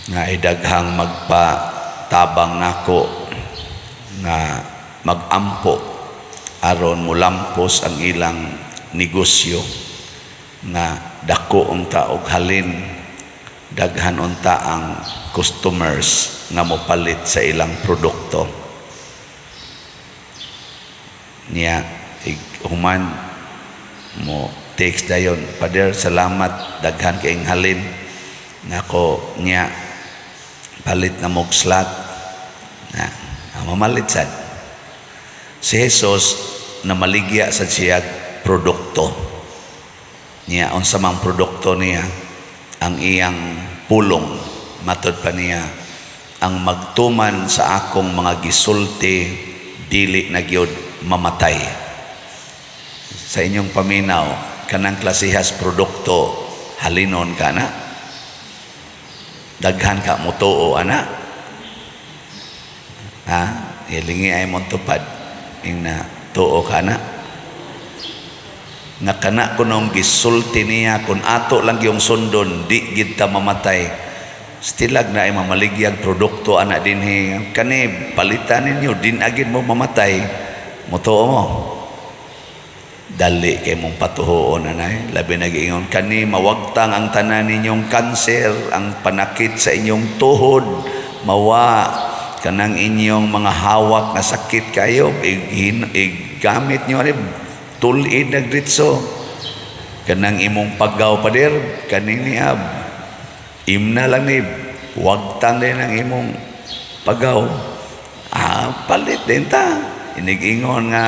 nga idaghang magpatabang nako nga magampo aron mulampos ang ilang negosyo nga dako unta og halin, daghan unta ang customers nga mopalit sa ilang produkto niya. Human mo text dayon, Pader, salamat, daghan kayong halin nako niya palit na mog slot na mamalit sad. Si Jesus na maligya sa siya produkto niya, unsa mang produkto niya ang iyang pulong, matod pa niya, ang magtuman sa akong mga gisulti dili na gyud mamatay. Sa inyong paminaw, kanang klasihas produkto halinon ka na, daghan ka mutuo ana, ha, ilingi ay mong tupad ing na tuo ka na nga kana kunong gisulti niya kung ato lang yung sundon di gid ta mamatay, stilag na ay mamaligyag produkto ana dinhi kani palitan ninyo din agid mo mamatay, mutuo mo dali kay mong patuhoon anay. Labi nag-ingon kani mawagtang ang tanan ninyong kanser, ang panakit sa inyong tuhod mawa, kanang inyong mga hawak na sakit kayo gamit nyo ani tulid nagdritso, kanang imong paggaw Pader kanini imna lang ni wagtang din ang imong paggaw, palit din ta. Inig-ingon nga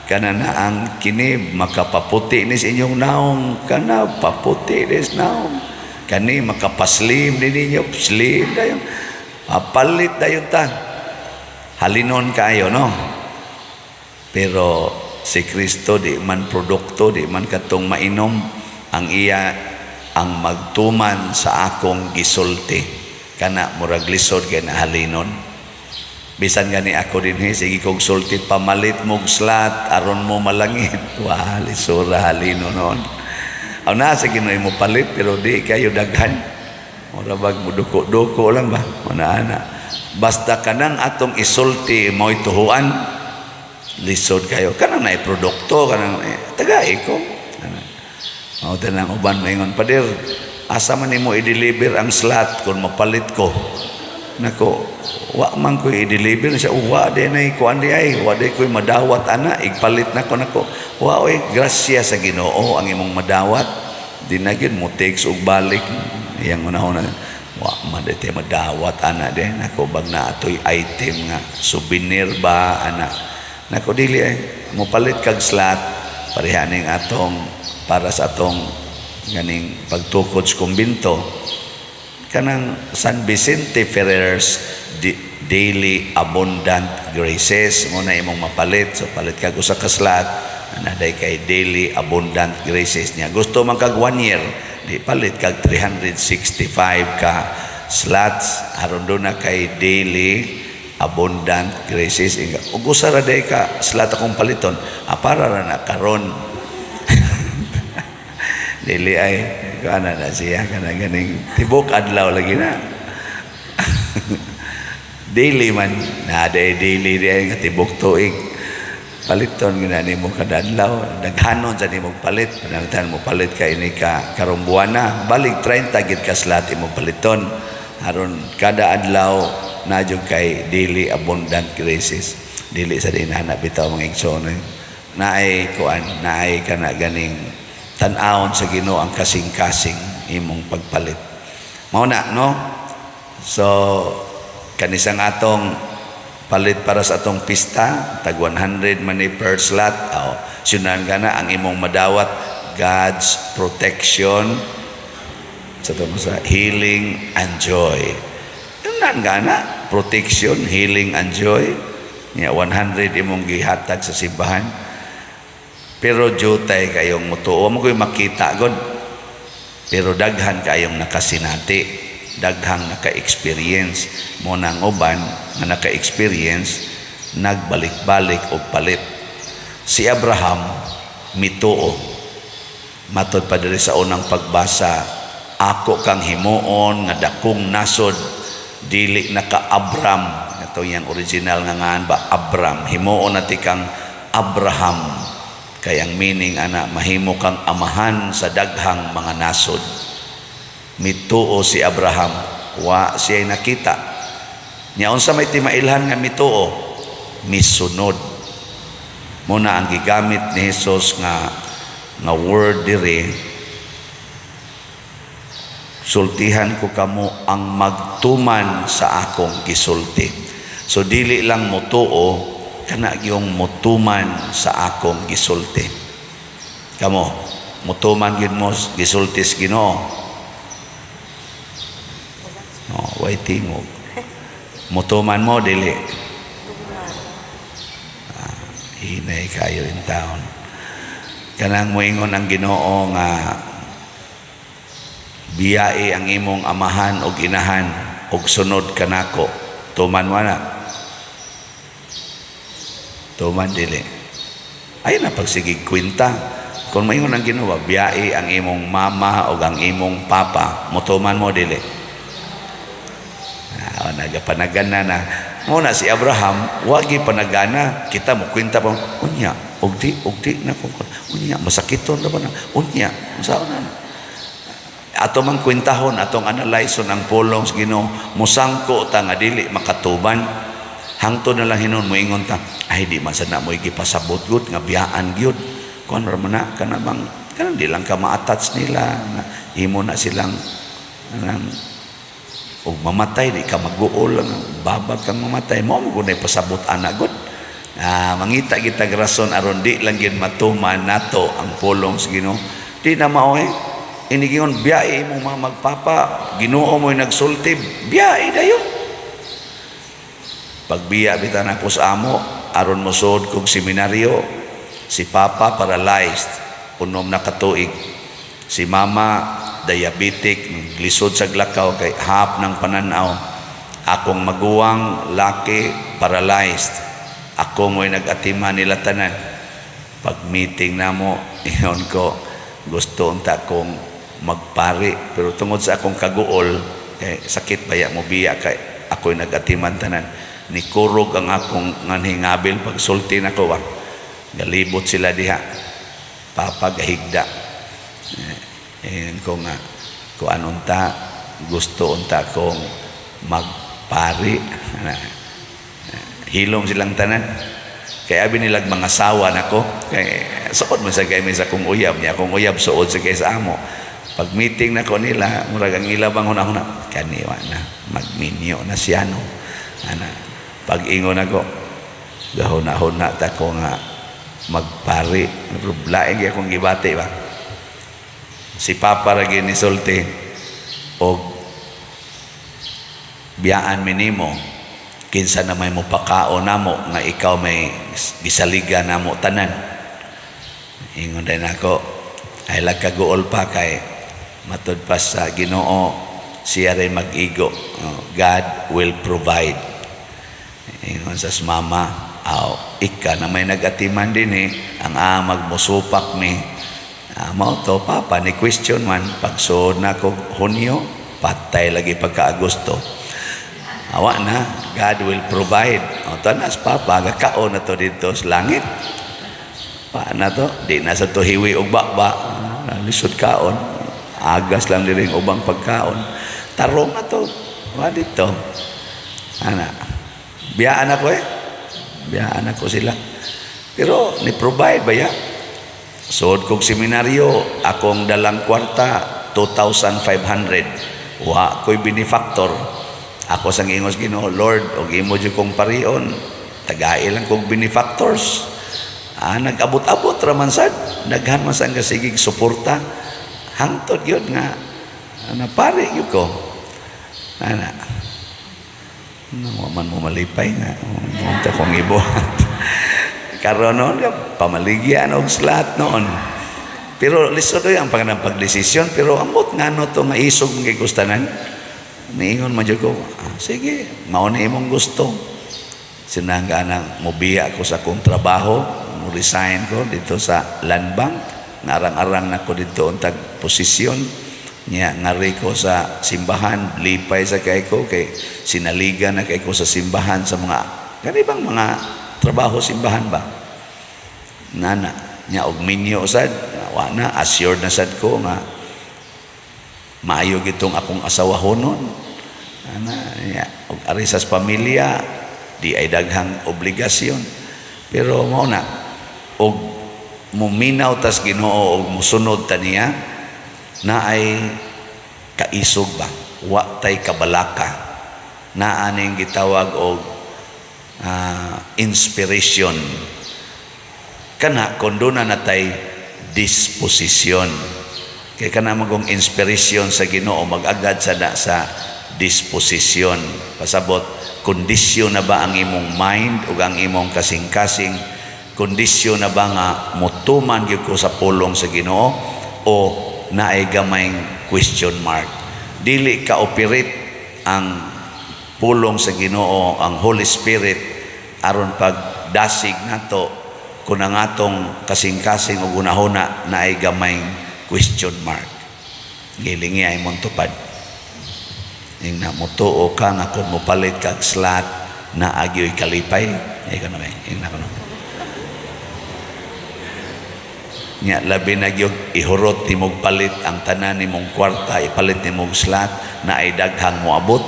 kana na ang kini makapaputi ni sa inyong naong, kana paputi ni sa naong, kani makapaslim din ninyo, slim dayon, palit dayon ta, halinon kayo no. Pero si Kristo di man produkto, di man katong mainom, ang iya ang magtuman sa akong gisulti, kana murag lisod kay na halinon. Bisan gani ako din sige kong sulti pamalit mog slot aron mo malangit, wah lisura halino noon. Aw na sa Ginoo mo palit pero di kayo daghan, mura bag mo duko lang ba ana. Basta kanang atong isulti mo ituhuan, lisod kayo, kanang na produkto, kanang tagay ko o tanang uban maingon, Pader, asa man nimo i-deliver ang slot kung mapalit ko? Nako, wa man ko i-deliver siya, wa de nay kuan di ay, wa de koy madawat ana, igpalit nako wa oy, grasya sa Ginoo ang imong madawat, di na gyud mo takes og balik iyang unahon na, wa man de te madawat ana de, nako bag na atoy item nga souvenir ba ana, nako dili ay mo palit kag slot pareha ning atong para sa atong ganing pagtukod sa kumbinto, kanang San Vicente Ferrer's Daily Abundant Graces mo na imong mapalit. So palit kag usa ka slot anaday kay Daily Abundant Graces niya, gusto man kag 1 year di palit kag 365 ka slots aron do na kay Daily Abundant Graces. Ug usa ra day ka slot akong paliton, para ra na karon dili ay kana na siya kana ganing tibok adlaw lagi na daily man na daily di nga tibok tuig paliton ginani mo kada adlaw, daghanon sa nimo palit, panalitan mo palit kay ini ka karong buwan na balik 30 gid ka slot imong paliton aron kada adlaw na jud kay Daily Abundant Graces. Dili sa dinana bitaw mga igsoon naay kuan, naay kana ganing tan-awon sa Ginoo ang kasing-kasing imong pagpalit mao na no. So kanisang atong palit para sa atong pista tag 100 man per slot, sunan gana ang imong madawat, God's protection sa sa healing and joy, sunan gana protection, healing and joy niya 100 imong gihatag sa simbahan. Pero jutay kayong mutuo mo ko'y makita god, pero daghan kayong nakasinati, daghang naka-experience mo nang uban nga naka-experience nagbalik-balik og palit. Si Abraham mituo, matod pa diri sa unang pagbasa ako kang himuon nga dakong nasod dili na ka Abram. Ito yung original nga ngaan ba, Abram. Himuon na ti kang Abraham. Kayang meaning ana, mahimo kang amahan sa daghang mga nasod. Mituo si Abraham, wa siya'y nakita. Nyaon sa may timailhan nga mituo, misunod. Muna ang gigamit ni Jesus nga word diri, sultihan ko kamo ang magtuman sa akong gisulti. So dili lang mutuo, kana yung mutuman sa akong gisulti. Kamo, mutuman yun mo, gisultis Ginoo. No, way tingog. Mutuman mo, dili. Hinay kayo in town. Kanang moingon ang Ginoo nga biyai ang imong amahan o inahan og sunod kanako. Tuman mo na. Tuman dili. Ay na pagsigig kwenta. Kung moingon ang Ginoo, biyai ang imong mama o ang imong papa, mutuman mo dili. Nagapanagana na. Muna si Abraham, wagi panagana, kita mo kwenta pa, unya, ugdi na ko, unya, masakiton na ba na, unya, saan na. Ato mang kwentahon, atong analyson ang pulong sa Ginoo, musangko ta nga dili makatuban, hangto na lang hinon mo ingon ta, ay di man sana mo igipasabot gud nga biyaan gyud. Kuan ra man na kana bang kanang di lang ka ma-attach nila, na imo na silang o mamatay, di ka mag-uol lang, babag kang mamatay mo, magunay pasabot anak god. Mangita kita rason aron di lang yun matuman nato ang pulong sa Ginoo. Di na mao inigingon biyai mo mga magpapa, Ginoo mo nagsulti, biyai dayon. Pagbiya bitan ako sa amo, aron mo sud kog seminaryo, si papa paralyzed, unom na katuig, si mama diabetic, lisod sa glakaw kay hap ng pananaw. Akong maguwang laki paralyzed, ako mo'y nag-atiman nila tanan. Pag meeting na mo, iyon ko, gusto unta kong magpari, pero tungod sa akong kaguol, kay sakit baya mo biya kay ako'y nag-atiman tanan. Nikurog ang akong nganhingabil pag sulti na ko, galibot sila diha, papagahigda. Iyon ko nga, kung anunta, gusto unta kong magpari. Hilom silang tanan. Kaya abi nilag mga sawa na ko. Kaya suod mo sa kay sa kong uyab niya. Kung uyab suod sa kay sa amo. Pag meeting na ko nila, murag ang ilabang huna-huna, kaniwa na, magminyo na siya no. Pag ingon ako, gahuna-huna ta ko nga magpari. Laing akong gibati ba? Si Papa ragi ni sulti og biyaan minimo kinsa na may mupakaon namo nga ikaw may gisaliga namo tanan. Ingon din ako ay lagkaguol pa kay matud pa sa Ginoo siya rin mag-igo. God will provide. Ingon sa mama, ika na may nag-atiman din ang amag musupak ni mao to papa ni question man pagsud na ko Hunyo patay lagi pagka-Agosto awa na God will provide tanas papa gakaon na to dito sa langit pa na to di na sa to hiwi og bakba lisod kaon agas lang diri ubang pagkaon tarong na to wa dito ana biyaan ako biyaan ako sila pero ni provide ba ya. Suod kong seminaryo, akong dalang kwarta, 2,500. Wa ko'y benefactor. Ako sang ingos Ginoo, Lord, og imo jud kong parion, tagay lang kong benefactors. Nag-abot-abot raman sad, daghan man sang kasigig suporta. Hangtod yun nga, napari yun ko. Man mo malipay nga, munta kong ibuhat. Karon noon pamaligyan og slat noon. Pero lisod ko ang pagdesisyon pero ambot ngano to nga isog kay gustanan. Niingon man jud ko, sige, mao na imong gusto. Sinangga nang mobiya ko sa akong trabaho, mo resign ko dito sa Land Bank. Narang-arang na ko dito untag posisyon. Nya ngari ko sa simbahan, lipay sa kay ko kay sinaligan na kay ko sa simbahan sa mga kanibang mga trabaho simbahan ba. Nana nya og minyo sad wa na assured na sad ko nga maayo gitong akong asawahonon. Ana nya og ari sa pamilya di ay daghang obligasyon. Pero mao na og muminaw tas Ginoo og musunod ta niya na ay kaisog ba wa tay kabalaka na aning gitawag og inspiration kana kundo na natay disposisyon kay kana magong inspiration sa Ginoo mag-agad sa disposisyon pasabot kondisyon na ba ang imong mind ug ang imong kasing-kasing kondisyon na ba nga mutuman gyud ko sa pulong sa Ginoo o naay gamayng question mark. Dili ka operate ang pulong sa Ginoo, ang Holy Spirit aron pagdasig nato kun ang atong kasing-kasing ug unahuna naay gamayng question mark. Gilingi ay mong tupad. Ning namutuo ka nga kun mopalit kag slot na agyoy kalipay, ay kana may ing na kuno. Nya labi na gyud ihurot nimong palit ang tanan nimong kwarta ipalit nimong slot na ay daghang moabot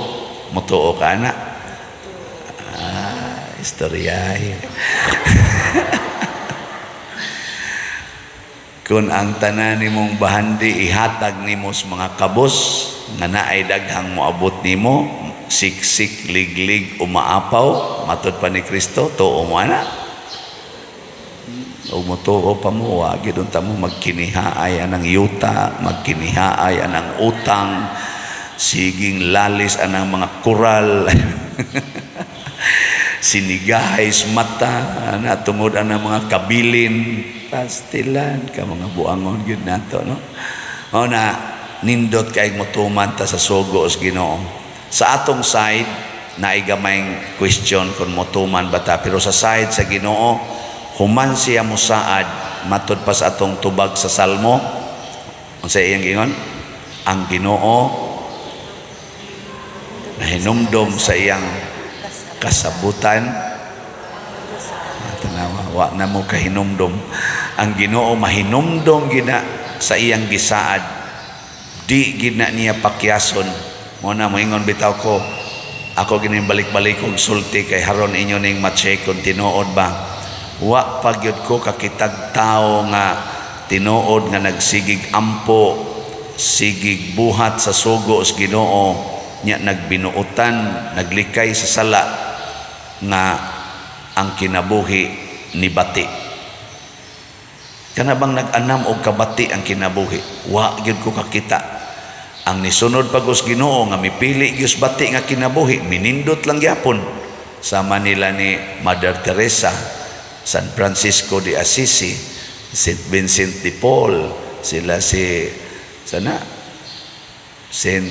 mutuo ka na istorya kun ang tanan nimong bahandi ihatag nimo sa mga kabos nga naay daghang moabot nimo siksik liglig umaapaw matud pa ni Kristo tuo mo ana o mutuo pa mo wagi doon tamo magkinihaay anang yuta magkinihaay anang utang siging lalis anang mga kural sinigahay mata na tungod anang mga kabilin pastilan ka mga buangon gyud nato no mao na nindot kay mutuman ta sa sugo sa Ginoo sa atong side naay gamayng question kung mutuman bata pero sa side sa Ginoo human siya musaad matud pa sa atong tubag sa Salmo unsa iyang ingon ang Ginoo nahinumdom sa iyang kasabutan tanawa wa na mo kahinumdom ang Ginoo mahinumdom gina sa iyang gisaad di gina niya pakyason mo na moingon bitaw ko ako gining balik-balik og sulti kay haron inyo ning ma-check kung tinuod ba wa pagyud ko kakitag tao nga tinuod nga nagsigig ampo sigig buhat sa sugo sa Ginoo nya nagbinuutan naglikay sa sala nga ang kinabuhi ni bati kana bang nag-anam og kabati ang kinabuhi wa gyud ko kakita ang nisunod pagos Ginoo nga mipili gyud bati nga kinabuhi minindot lang gyapon sama nila ni Mother Teresa San Francisco de Assisi, Saint Vincent de Paul, sila si sana Saint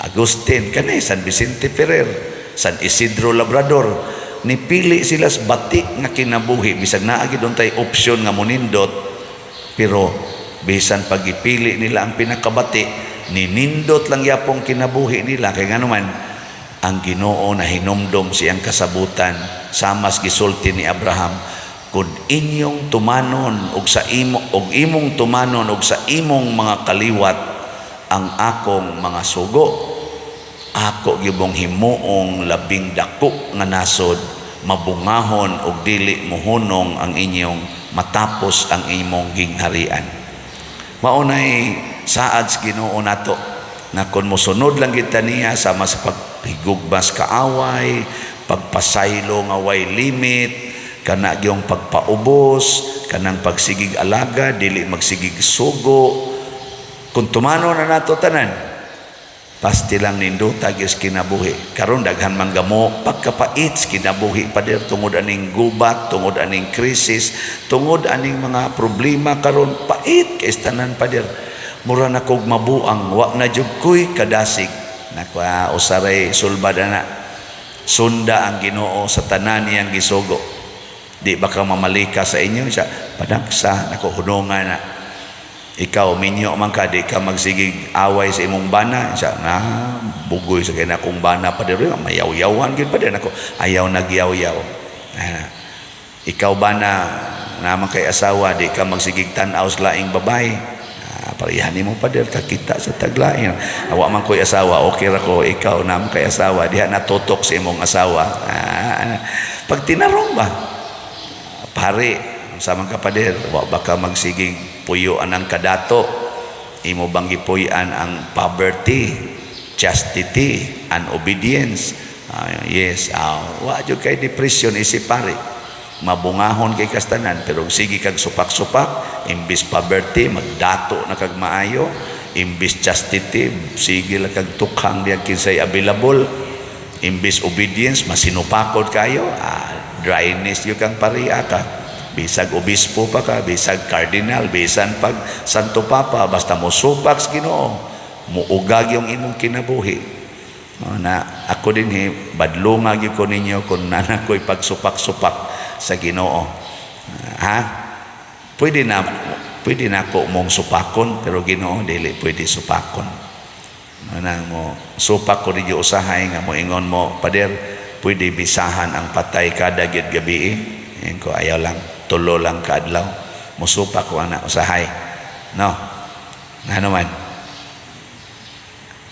Agustin kanay San Vicente Ferrer, San Isidro Labrador nipili sila sa bati nga kinabuhi bisag naa gid untay option nga monindot pero bisan pagipili nila ang pinakabati ninindot lang yapong kinabuhi nila kay nganuman ang Ginoo na hinumdom siyang kasabutan samas gisulti ni Abraham kung inyong tumanon og sa imong tumanon og sa imong mga kaliwat ang akong mga sugo ako gibong himuong labing dako nga nasod mabungahon og dili mohunong ang inyong matapos ang imong gingharian maunay saad sa Ginoo nato na kung mosunod lang kita niya sama sa paghigugbas kaaway pagpasaylo nga way limit kana gyung pagpaubos kanang pagsigig alaga dili magsigig sugo kung tumano na nato tanan pasti lang ninduta gyud kinabuhi karon daghan manggamo pagkapait kinabuhi pader tungod aning gubat tungod aning krisis tungod aning mga problema karon pait kay tanan pader mura na kog mabuang wa na jud koy kadasig nakwa usaray sulbad na sunda ang Ginoo sa tanan niyang gisugo di ba ka mamalika sa inyo siya padagsa nako hunongan na Ikaw minyo man ka, di ka magsigig away sa imong bana. Siya na bugoy sa kina kong bana pa diri, mayaw-yawan gid pa din ako. Ayaw nagyaw-yaw. Ikaw bana naman kay asawa, di ka magsigig tan-aw sa laing babae. Parihan mo pa dir kakita sa taglain. Awa man ko'y asawa, okay ra ko. Ikaw naman kay asawa, diha natutok sa imong asawa. Pag tinarong ba, pare, sa mga kapader, wa baka magsigig puyoan ang kadato. Imo bang gipuyan ang poverty, chastity, and obedience. Yes, wa jud kay depression isip pare. Mabungahon kay kastanan, pero sige kag supak-supak, imbis poverty magdato na kag maayo, imbis chastity sige lang kag tukhang diyan kinsay available, imbis obedience masinupakod kayo. Dryness yung kang pariya ka, bisag obispo pa ka, bisag cardinal, bisan pag santo papa, basta mo supak sa Ginoo, muugag yung imong kinabuhi. Na ako din badlungag ko ninyo kung nana ko'y pagsupak-supak sa Ginoo. Pwede na ako mong supakon, pero Ginoo dili pwede supakon. Nang mo supak ko ninyo usahay nga mo ingon mo, pader, pwede bisahan ang patay kada gid gabi. Ko ayaw lang, tulo lang kaadlaw. Musupak ko ana usahay. No. Ngano man.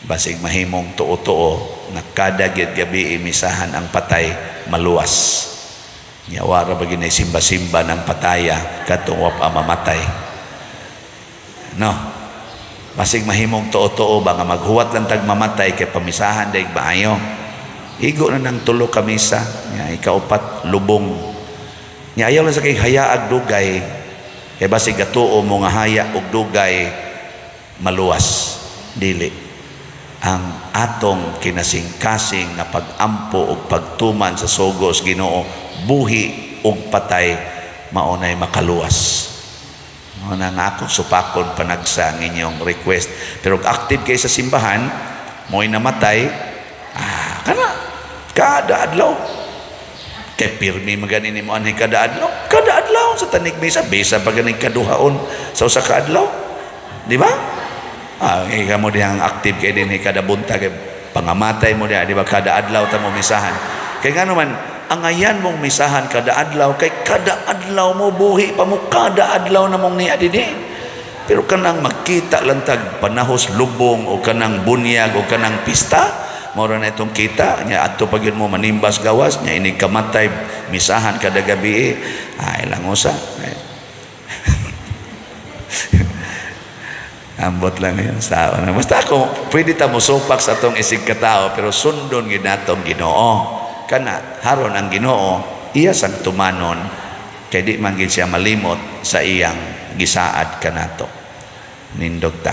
Basig mahimong tuo-tuo na kada gid gabi misahan ang patay maluwas. Nyawara ba ginay simba-simba ng pataya katong wa pa mamatay. No. Basig mahimong tuo-tuo ba nga maghuwat lang tag mamatay kay pamisahan daig maayo. Igo na ng tulo ka misa, nya ikaupat lubong. Nya ayaw lang sa kay hayaag dugay. Kay basig gatuo mo nga haya og dugay maluwas. Dili. Ang atong kinasing-kasing na pag-ampo o pagtuman sa sugos Ginoo, buhi o patay, maunay makaluwas. Mauna nga akong supakon panagsa ang inyong request. Pero active kayo sa simbahan, mo'y namatay, kada adlaw. Kay pirmi maganin mo anay kada adlaw. Kada adlaw sa tanig misa, bisa pa ganing kaduhaon sa usa ka adlaw. Di ba? Ikaw mo diyang active kayo din kada buntag, pangamatay mo diya, di ba? Kada adlaw ta mo misahan. Kaya nga naman, ang ayan mong misahan kada adlaw, kay kada adlaw mo buhi pa mo, kada adlaw na mong niya din. Pero kanang magkita lang tag panahos lubong o kanang bunyag o kanang pista, mora na itong kita, niya ato pag yun mo manimbas gawas, niya inig kamatay, misahan kada gabi, ay lang usa. Ambot lang yun sa una. Basta ako, pwede ta mo supak sa itong isig katao, pero sundon ginatong Ginoo. Kana, haron ang Ginoo, iya sang tumanon, kaya di man gid siya malimot sa iyang gisaad kanato. Nindog ta.